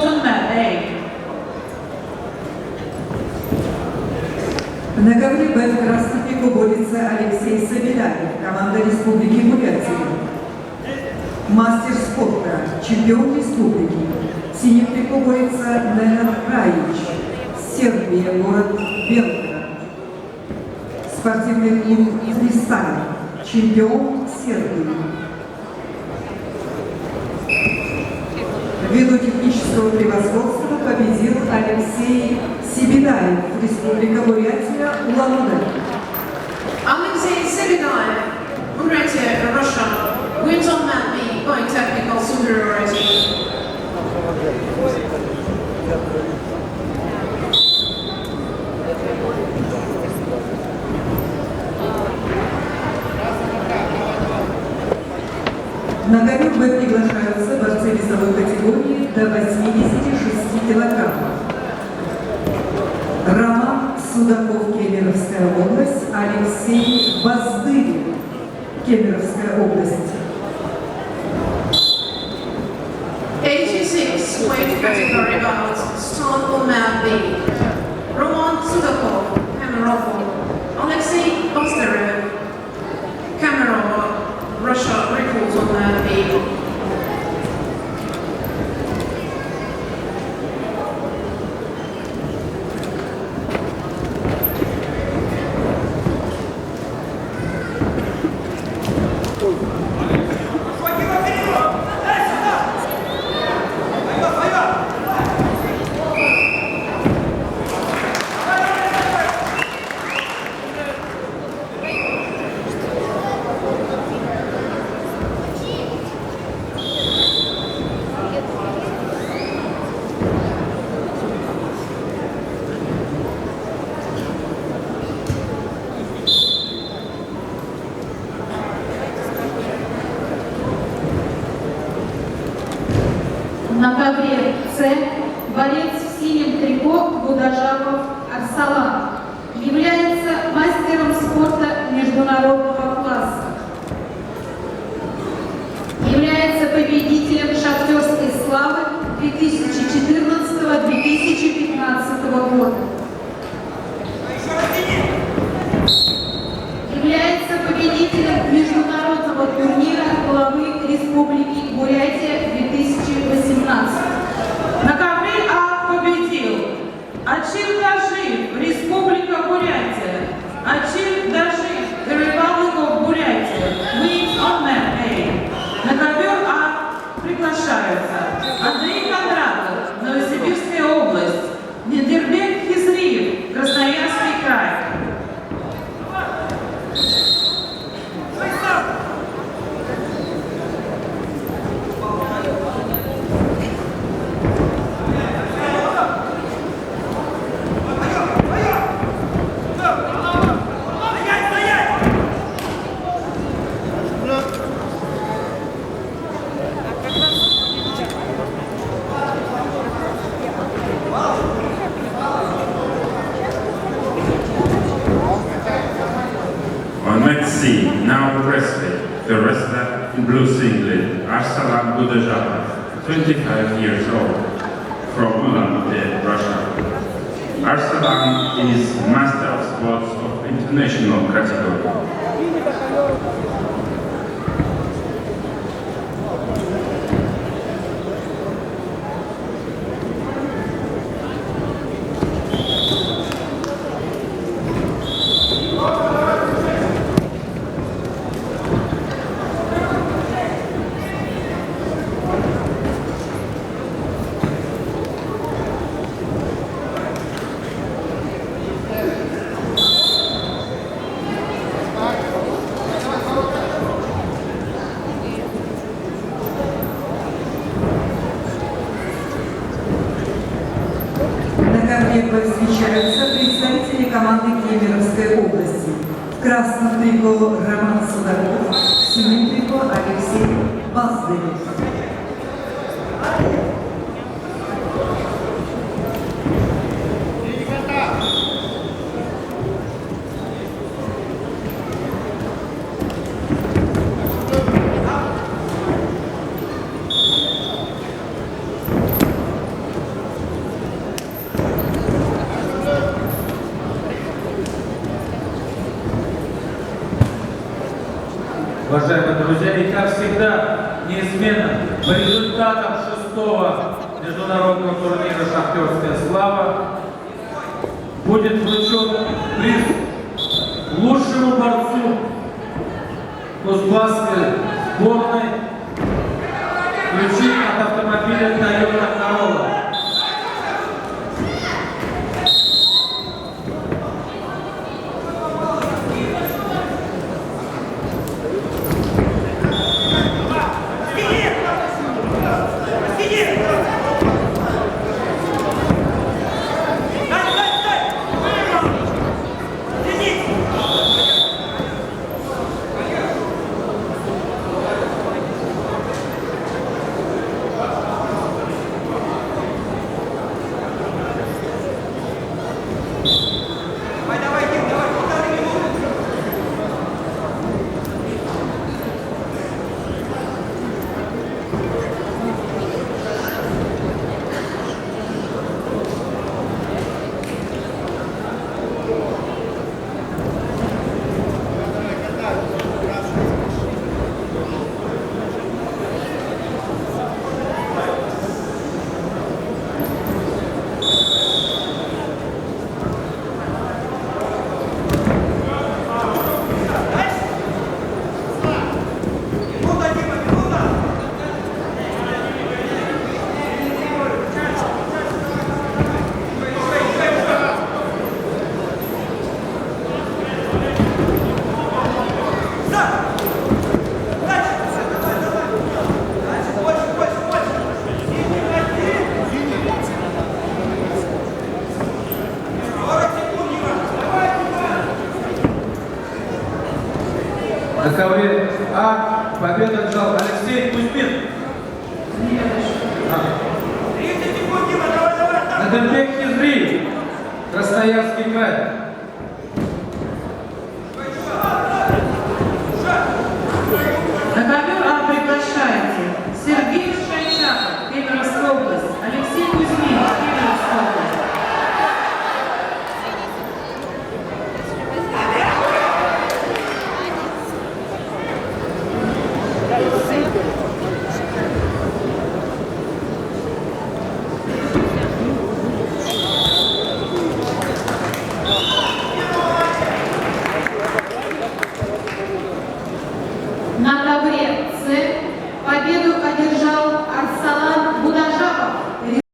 Bolton Mat A. На ковре Б в красном пику борется Алексей Савиляев, команда Республики Бурятия. Мастер спорта, чемпион республики. В синем пику борется Ненад Раич, Сербия, город Белгород. Спортивный клуб «Фристайл», чемпион Сербии. Ввиду технического превосходства победил Алексей Сибидаев, Республика Бурятия, Улан-Удэ. Alexei Sevidayev, Buryatia, Russia, wins on Mat B by technical superiority. На ковер Б приглашаются борцы весовой категории до 86 килограммов. Роман Судаков, Кемеровская область, Алексей Воздырин, Кемеровская область. 86 weight category bout start on Mat B. Roman Sudakov, Cameroon. Alexei Vozdyerev, Cameroon, Russia, records on Mat B. На ковре С борец в синем трико Будажапов Арсалан является мастером спорта международного класса. Является победителем шахтерской славы 2014-2015 года. Является победителем международного турнира главы Республики Бурятия 2018. На ковре А победил Ачил Дашив, Республика Бурятия. Ачил Дашив, the Republic of Buryatia, wins on Mat A. На ковер А приглашаются Андрей Кондратов, Новосибирская область, Недербек Хизриев, Красноярский край. On Mat C, now the wrestler in blue singlet, Arsalan Budajapov, 25 years old, from Ulан-Udэ, Russia. Arsalan is master of sports of international category. Встречаются представители команды Кемеровской области. В красном трико Роман Судаков, в синем трико Алексей Воздырин. Уважаемые друзья, и как всегда, неизменно, по результатам 6-го международного турнира «Шахтерская слава» будет вручен приз лучшему борцу Кузбасской сборной, ключи от автомобиля Toyota Corolla. На ковре А победу отжал Алексей Кузьмин. Надырбек Хизри, Красноярский край.